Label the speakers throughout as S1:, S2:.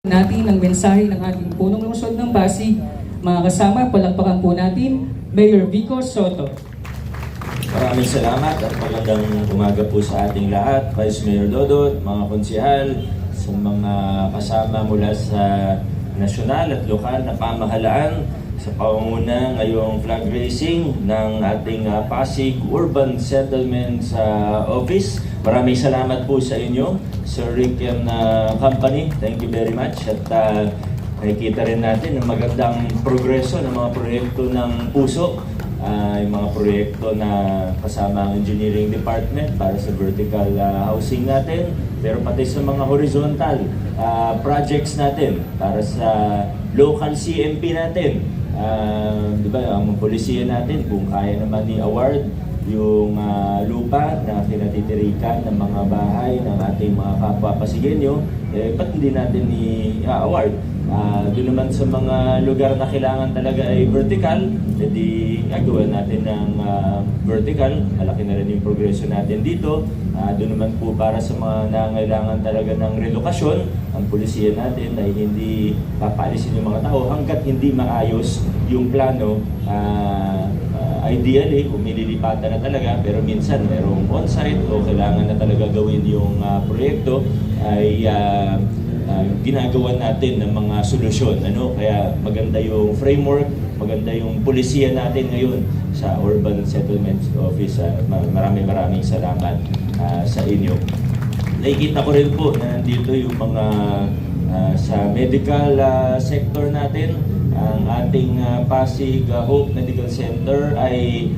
S1: natin ang mensahe ng ating punong lungsod ng Pasig. Mga kasama, palakpakan po natin, Mayor Vico Soto.
S2: Maraming salamat at magandang umaga po sa ating lahat, Vice Mayor Dodot, mga konsehal, sa mga kasama mula sa nasyonal at lokal na pamahalaan sa pangunguna ngayong flag raising ng ating Pasig Urban Settlements Office. Maraming salamat po sa inyo, Sir Rick and Company. Thank you very much. At nakikita rin natin ang magandang progreso ng mga proyekto ng puso. Yung mga proyekto na kasama ang engineering department para sa vertical housing natin, pero pati sa mga horizontal projects natin para sa local CMP natin. Di ba, ang polisiya natin, kung kaya naman i-award yung lupa na kinatitirikan ng mga bahay ng ating mga kapwa Pasigenyo, ba't hindi natin i-award? Doon naman sa mga lugar na kailangan talaga ay vertical, hindi gagawin natin ng vertical. Malaki na rin yung progresyo natin dito. Doon naman po para sa mga nangailangan talaga ng relokasyon, ang polisiya natin ay hindi papaalisin yung mga tao hanggat hindi maayos yung plano. Ideally, kung nililipatan na talaga, pero minsan merong on-site o kailangan na talaga gawin yung proyekto, ay ginagawa natin ng mga solusyon. Kaya maganda yung framework, maganda yung polisiya natin ngayon sa Urban Settlements Office. Maraming salamat sa inyo. Nakikita ko rin po na nandito yung mga sa medical sector natin. Ang ating Pasig Hope Medical Center ay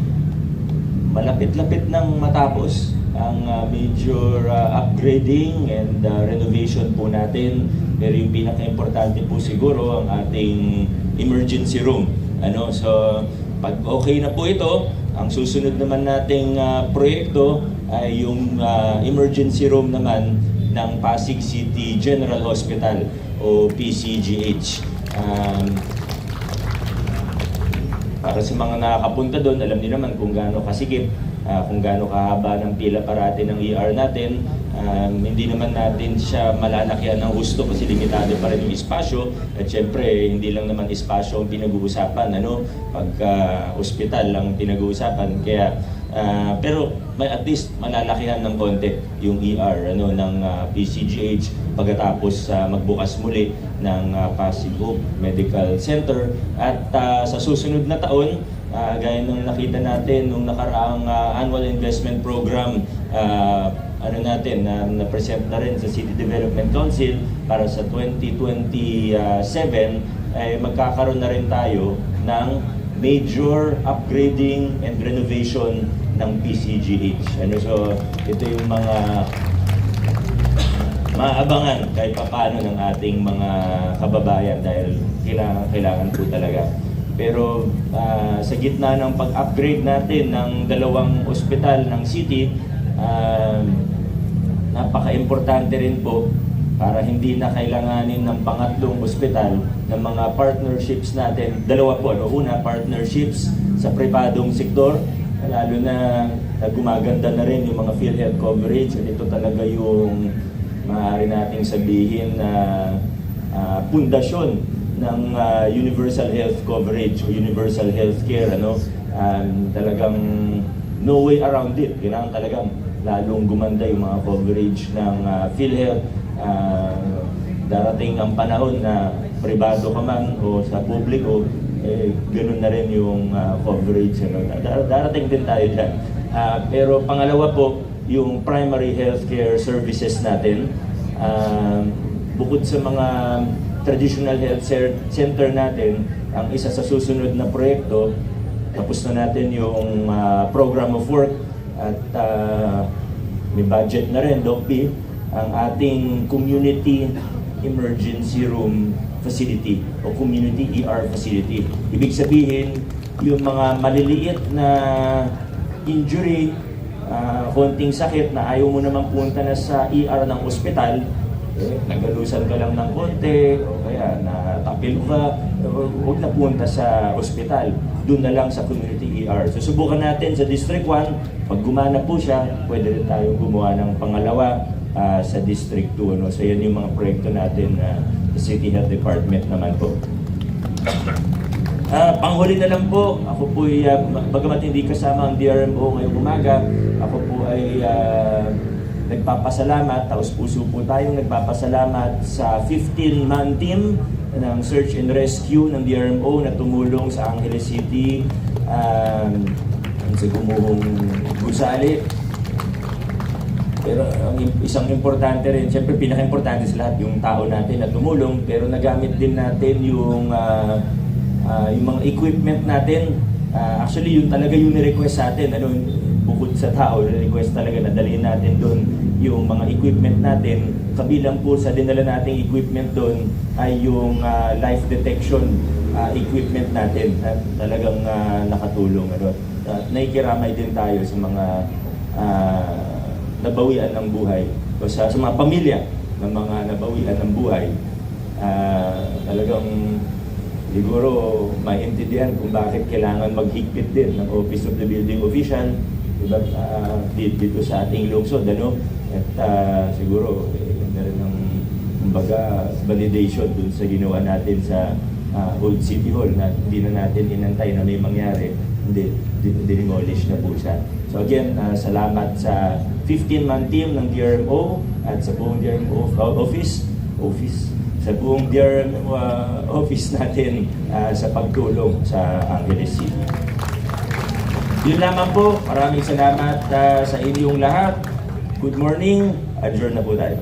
S2: malapit-lapit nang matapos ang major upgrading and renovation po natin. Pero yung pinaka-importante po siguro ang ating emergency room. So pag okay na po ito, ang susunod naman nating proyekto ay yung emergency room naman ng Pasig City General Hospital o PCGH. Para sa mga nakakapunta doon, alam niyo naman kung gaano kasikip, kung gaano kahaba ng pila parati ng ER natin. Hindi naman natin siya malalakyan ng gusto kasi limitado pa rin yung espasyo. At syempre, hindi lang naman espasyo ang pinag-uusapan, pagka ospital lang pinag-uusapan. Kaya, pero at least malalakihan ng konti yung ER ng PCGH pagkatapos magbukas muli ng Pasig Hope Medical Center. At sa susunod na taon, gaya ng nakita natin nung nakaraang annual investment program na-present na rin sa City Development Council para sa 2027, ay magkakaroon na rin tayo ng major upgrading and renovation ng PCGH. So ito yung mga maabangan kahit paano ng ating mga kababayan dahil kailangan po talaga. Pero sa gitna ng pag-upgrade natin ng dalawang ospital ng city, napaka-importante rin po para hindi na kailanganin ng pangatlong ospital ng mga partnerships natin. Dalawa po. Una, partnerships sa pribadong sektor, lalo na gumaganda na rin yung mga PhilHealth coverage. At ito talaga yung maaari nating sabihin na pundasyon ng universal health coverage o universal health care. Talagang no way around it. Kailangan talagang lalong gumanda yung mga coverage ng PhilHealth. Darating ang panahon na pribado ka man o sa publiko, ganun na rin yung coverage. Darating din tayo dyan. Pero pangalawa po, yung primary healthcare services natin. Bukod sa mga traditional health center natin, ang isa sa susunod na proyekto, tapos na natin yung program of work at may budget na rin, Doc P, ang ating community emergency room facility o community ER facility. Ibig sabihin, yung mga maliliit na injury, konting sakit na ayaw mo naman punta na sa ER ng ospital, nagalusan ka lang ng konti, o kaya natapil ka, huwag na punta sa ospital. Doon na lang sa community ER. So subukan natin sa District 1, pag gumana po siya, pwede rin tayong gumawa ng pangalawa sa District 2. So yan yung mga proyekto natin na City Health Department naman po. Panghuli na lang po, ako po ay, bagamat hindi kasama ang DRMO ngayong umaga, ako po ay nagpapasalamat, taos puso po tayong nagpapasalamat sa 15-man team ng Search and Rescue ng DRMO na tumulong sa Angeles City, sa Gumuhong Gusali. Pero ang isang importante rin, siyempre pinaka-importante sa lahat yung tao natin na tumulong, pero nagamit din natin yung mga equipment natin. Actually, yun talaga yung ni-request sa atin. Ano, bukod sa tao, ni-request talaga na dalhin natin doon yung mga equipment natin. Kabilang po sa dinala nating equipment doon ay yung life detection equipment natin. Talagang nakatulong. Ano. Nakikiramay din tayo sa mga nabawian ng buhay o sa mga pamilya ng mga nabawian ng buhay. Talagang siguro maintindihan kung bakit kailangan maghigpit din ng Office of the Building Official, diba, dito sa ating lungsod, ano? At siguro meron ng kumbaga validation dun sa ginawa natin sa Old City Hall na hindi na natin inantay na may mangyari, hindi demolish na po siya. So again, salamat sa 15-man team ng DRMO at sa buong DRMO office sa buong DRMO office natin sa pagtulong sa Angeles City. Yun lamang po. Maraming salamat sa inyong lahat. Good morning. Adjourn na po tayo.